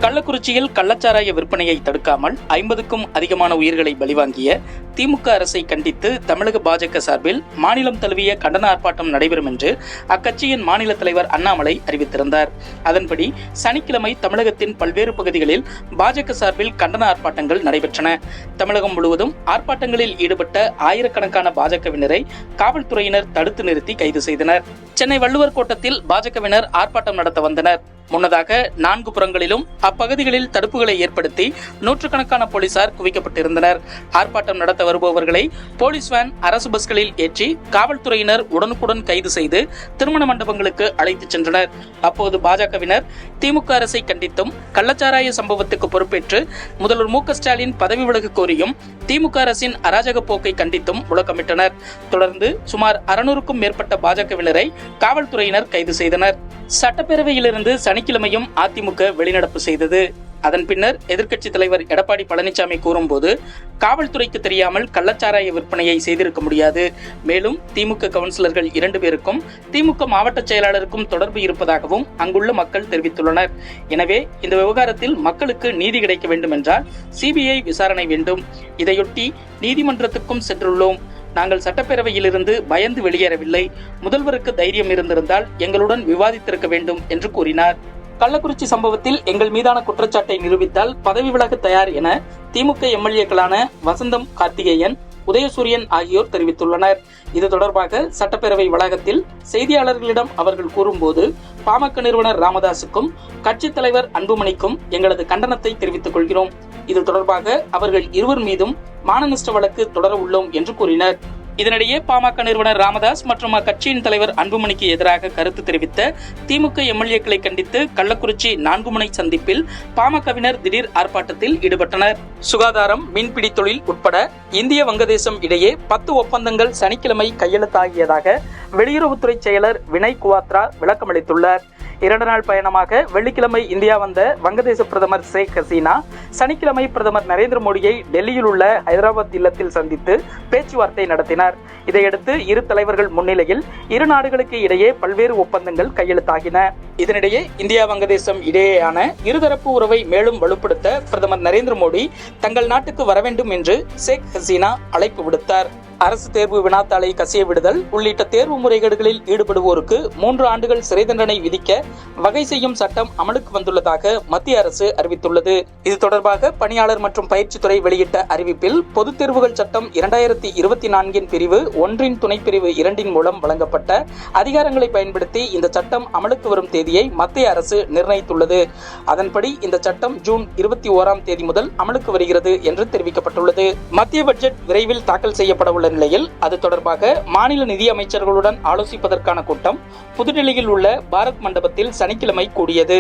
கள்ளக்குறிச்சியில் கள்ளச்சாராய விற்பனையை தடுக்காமல் 50க்கும் அதிகமான உயிர்களை பலிவாங்கிய திமுக அரசை கண்டித்து தமிழக பாஜக சார்பில் மாநிலம் தழுவிய கண்டன ஆர்ப்பாட்டம் நடைபெறும் என்று அக்கட்சியின் மாநில தலைவர் அண்ணாமலை அறிவித்திருந்தார். அதன்படி சனிக்கிழமை தமிழகத்தின் பல்வேறு பகுதிகளில் பாஜக சார்பில் கண்டன ஆர்ப்பாட்டங்கள் நடைபெற்றன. தமிழகம் முழுவதும் ஆர்ப்பாட்டங்களில் ஈடுபட்ட ஆயிரக்கணக்கான பாஜகவினரை காவல்துறையினர் தடுத்து நிறுத்தி கைது செய்தனர். சென்னை வள்ளுவர் கோட்டத்தில் பாஜகவினர் ஆர்ப்பாட்டம் நடத்த வந்தனர். முன்னதாக 4 புறங்களிலும் அப்பகுதிகளில் தடுப்புகளை ஏற்படுத்தி நூற்றுக்கணக்கான போலீசார் குவிக்கப்பட்டிருந்தனர். ஆர்ப்பாட்டம் நடத்த வருபவர்களை போலீஸ் வேன், அரசு பஸ்களில் ஏற்றி காவல்துறையினர் உடனுக்குடன் கைது செய்து திருமண மண்டபங்களுக்கு அழைத்துச் சென்றனர். அப்போது பாஜகவினர் திமுக அரசை கண்டித்தும் கள்ளச்சாராய சம்பவத்துக்கு பொறுப்பேற்று முதல்வர் மு.க.ஸ்டாலின் பதவி விலக கோரியும் திமுக அரசின் அராஜக போக்கை கண்டித்தும் முழக்கமிட்டனர். தொடர்ந்து சுமார் 600க்கும் மேற்பட்ட பாஜகவினரை காவல்துறையினர் கைது செய்தனர். சட்டப்பேரவையிலிருந்து சனிக்கிழமையும் அதிமுக வெளிநடப்பு செய்தது. அதன் பின்னர் எதிர்க்கட்சித் தலைவர் எடப்பாடி பழனிசாமி கூறும்போது, காவல்துறைக்கு தெரியாமல் கள்ளச்சாராய விற்பனையை செய்திருக்க முடியாது. மேலும் திமுக கவுன்சிலர்கள் 2 பேருக்கும் திமுக மாவட்ட செயலாளருக்கும் தொடர்பு இருப்பதாகவும் அங்குள்ள மக்கள் தெரிவித்துள்ளனர். எனவே இந்த விவகாரத்தில் மக்களுக்கு நீதி கிடைக்க வேண்டும் என்றால் சிபிஐ விசாரணை வேண்டும். இதையொட்டி நீதிமன்றத்துக்கும் சென்றுள்ளோம். நாங்கள் சட்டப்பேரவையிலிருந்து பயந்து வெளியேறவில்லை. முதல்வருக்கு தைரியம் இருந்திருந்தால் எங்களுடன் விவாதித்திருக்க வேண்டும் என்று கூறினார். கள்ளக்குறிச்சி சம்பவத்தில் எங்கள் மீதான குற்றச்சாட்டை நிரூபித்தால் பதவி விலக தயார் என திமுக எம்எல்ஏக்களான வசந்தம் கார்த்திகேயன், உதயசூரியன் ஆகியோர் தெரிவித்துள்ளனர். இது தொடர்பாக சட்டப்பேரவை வளாகத்தில் செய்தியாளர்களிடம் அவர்கள் கூறும்போது, பாமக நிறுவனர் ராமதாசுக்கும் கட்சித் தலைவர் அன்புமணிக்கும் எங்களது கண்டனத்தை தெரிவித்துக் கொள்கிறோம். இது தொடர்பாக அவர்கள் இருவர் மீதும் மானநஷ்ட வழக்கு தொடர உள்ளோம் என்று கூறினர். இதனிடையே பாமக நிறுவனர் ராமதாஸ் மற்றும் அக்கட்சியின் தலைவர் அன்புமணிக்கு எதிராக கருத்து தெரிவித்த திமுக எம்எல்ஏக்களை கண்டித்து கள்ளக்குறிச்சி 4 முனை சந்திப்பில் பாமகவினர் திடீர் ஆர்ப்பாட்டத்தில் ஈடுபட்டனர். சுகாதாரம், மீன்பிடி தொழில் உட்பட இந்திய வங்கதேசம் இடையே 10 ஒப்பந்தங்கள் சனிக்கிழமை கையெழுத்தாகியதாக வெளியுறவுத்துறை செயலர் வினய் குவாத்ரா விளக்கமளித்துள்ளார். 2 நாள் பயணமாக வெள்ளிக்கிழமை இந்தியா வந்த வங்கதேச பிரதமர் ஷேக் ஹசீனா சனிக்கிழமை பிரதமர் நரேந்திர மோடியை டெல்லியில் உள்ள ஹைதராபாத் இல்லத்தில் சந்தித்து பேச்சுவார்த்தை நடத்தினார். இதையடுத்து இரு தலைவர்கள் முன்னிலையில் இரு நாடுகளுக்கு இடையே பல்வேறு ஒப்பந்தங்கள் கையெழுத்தாகின. இதனிடையே இந்தியா வங்கதேசம் இடையேயான இருதரப்பு உறவை மேலும் வலுப்படுத்த பிரதமர் நரேந்திர மோடி தங்கள் நாட்டுக்கு வர வேண்டும் என்று ஷேக் ஹசீனா அழைப்பு விடுத்தார். அரசு தேர்வு வினாத்தாளை கசிய விடுதல் உள்ளிட்ட தேர்வு முறைகேடுகளில் ஈடுபடுவோருக்கு 3 ஆண்டுகள் சிறை தண்டனை விதிக்க வகை செய்யும் சட்டம் அமலுக்கு வந்துள்ளதாக மத்திய அரசு அறிவித்துள்ளது. இது தொடர்பாக பணியாளர் மற்றும் பயிற்சித்துறை வெளியிட்ட அறிவிப்பில் பொதுத் தேர்வுகள் சட்டம் 2024 பிரிவு 1 துணைப்பிரிவு 2 மூலம் வழங்கப்பட்ட அதிகாரங்களை பயன்படுத்தி இந்த சட்டம் அமலுக்கு வரும் தேதியை மத்திய அரசு நிர்ணயித்துள்ளது. அதன்படி இந்த சட்டம் ஜூன் 21 முதல் அமலுக்கு வருகிறது என்று தெரிவிக்கப்பட்டுள்ளது. மத்திய பட்ஜெட் விரைவில் தாக்கல் செய்யப்பட உள்ள நிலையில் அது தொடர்பாக மாநில நிதி அமைச்சர்களுடன் ஆலோசிப்பதற்கான கூட்டம் புதுடெல்லியில் உள்ள பாரத் மண்டபத்தில் சனிக்கிழமை கூடியது.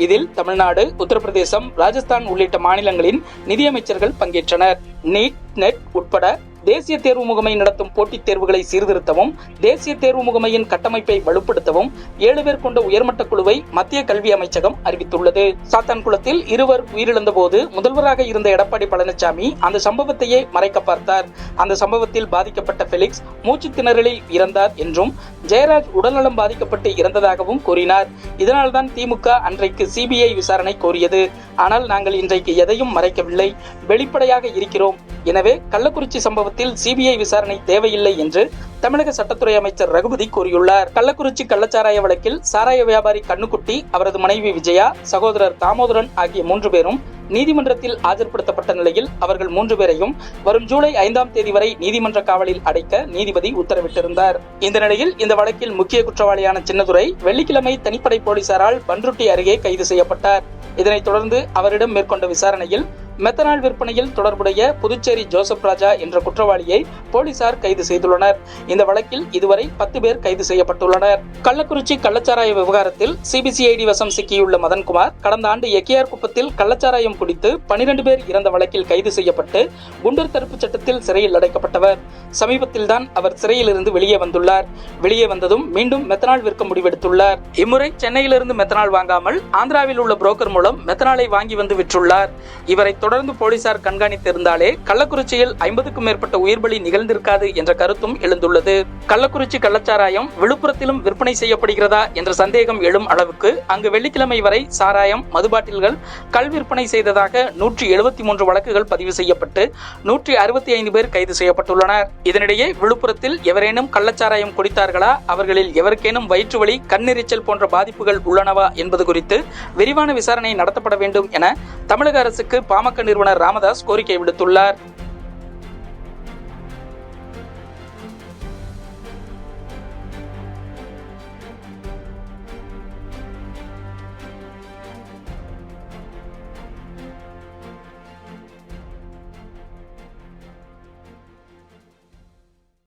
இதில் தமிழ்நாடு, உத்தரப்பிரதேசம், ராஜஸ்தான் உள்ளிட்ட மாநிலங்களின் நிதியமைச்சர்கள் பங்கேற்றனர். நீட், நெட் உட்பட தேசிய தேர்வு முகமை நடத்தும் போட்டித் தேர்வுகளை சீர்திருத்தவும், தேசிய தேர்வு முகமையின் கட்டமைப்பை வலுப்படுத்தவும் 7 பேர் கொண்ட உயர்மட்ட குழுவை மத்திய கல்வி அமைச்சகம் அறிவித்துள்ளது. சாத்தான்குளத்தில் 2 உயிரிழந்த போது முதல்வராக இருந்த எடப்பாடி பழனிசாமி அந்த சம்பவத்தையே மறைக்க பார்த்தார். அந்த சம்பவத்தில் பாதிக்கப்பட்ட பெலிக்ஸ் மூச்சு திணறலில் இறந்தார் என்றும், ஜெயராஜ் உடல்நலம் பாதிக்கப்பட்டு இறந்ததாகவும் கூறினார். இதனால்தான் திமுக அன்றைக்கு சிபிஐ விசாரணை கோரியது. ஆனால் நாங்கள் இன்றைக்கு எதையும் மறைக்கவில்லை, வெளிப்படையாக இருக்கிறோம். எனவே கள்ளக்குறிச்சி சம்பவத்தில் சிபிஐ விசாரணை தேவையில்லை என்று தமிழக சட்டத்துறை அமைச்சர் ரகுபதி கூறியுள்ளார். கள்ளக்குறிச்சி கள்ளச்சாராய வழக்கில் சாராய வியாபாரி கண்ணுக்குட்டி, அவரது மனைவி விஜயா, சகோதரர் தாமோதரன் ஆகிய 3 பேரும் நீதிமன்றத்தில் ஆஜர்படுத்தப்பட்ட நிலையில் அவர்கள் 3 பேரையும் வரும் ஜூலை 5ஆம் தேதி வரை நீதிமன்ற காவலில் அடைக்க நீதிபதி உத்தரவிட்டிருந்தார். இந்த நிலையில் இந்த வழக்கில் முக்கிய குற்றவாளியான சின்னதுரை வெள்ளிக்கிழமை தனிப்படை போலீசாரால் பன்ருட்டி அருகே கைது செய்யப்பட்டார். இதனைத் தொடர்ந்து அவரிடம் மேற்கொண்ட விசாரணையில் மெத்தனால் விற்பனையில் தொடர்புடைய புதுச்சேரி ஜோசப் ராஜா என்ற குற்றவாளியை போலீசார் கைது செய்துள்ளனர். இந்த வழக்கில் இதுவரை 10 பேர் கைது செய்யப்பட்டுள்ளனர். கள்ளக்குறிச்சி கள்ளச்சாராய விவகாரத்தில் சிபிசிஐடி வசம் சிக்கியுள்ள மதன்குமார் கடந்த ஆண்டு எக்கியார் குப்பத்தில் கள்ளச்சாராயம் குடித்து 12 பேர் இறந்த வழக்கில் கைது செய்யப்பட்டு குண்டர் தடுப்பு சட்டத்தில் சிறையில் அடைக்கப்பட்டவர். சமீபத்தில் தான் அவர் சிறையிலிருந்து வெளியே வந்துள்ளார். வெளியே வந்ததும் மீண்டும் மெத்தனால் விற்க முடிவெடுத்துள்ளார். இம்முறை சென்னையிலிருந்து மெத்தனால் வாங்காமல் ஆந்திராவில் உள்ள புரோக்கர் மூலம் மெத்தனாலை வாங்கி வந்து விற்றுள்ளார். இவரை தொடர்ந்து போலீசார் கண்காணித்திருந்தாலே கள்ளக்குறிச்சியில் 50க்கும் மேற்பட்ட உயிர் பலி நிகழ்ந்திருக்காது என்ற கருத்தும் எழுந்துள்ளது. கள்ளக்குறிச்சி கள்ளச்சாராயம் விழுப்புரத்திலும் விற்பனை செய்யப்படுகிறதா என்ற சந்தேகம் எழும் அளவுக்கு அங்கு வெள்ளிக்கிழமை வரை சாராயம், மதுபாட்டில்கள் கள் விற்பனை செய்ததாக 173 வழக்குகள் பதிவு செய்யப்பட்டு 165 பேர் கைது செய்யப்பட்டுள்ளனர். இதனிடையே விழுப்புரத்தில் எவரேனும் கள்ளச்சாராயம் குடித்தார்களா, அவர்களில் எவருக்கேனும் வயிற்று வலி, கண்ணெரிச்சல் போன்ற பாதிப்புகள் உள்ளனவா என்பது குறித்து விரிவான விசாரணை நடத்தப்பட வேண்டும் என தமிழக அரசுக்கு பாமக நிறுவனர் ராமதாஸ் கோரிக்கை விடுத்துள்ளார்.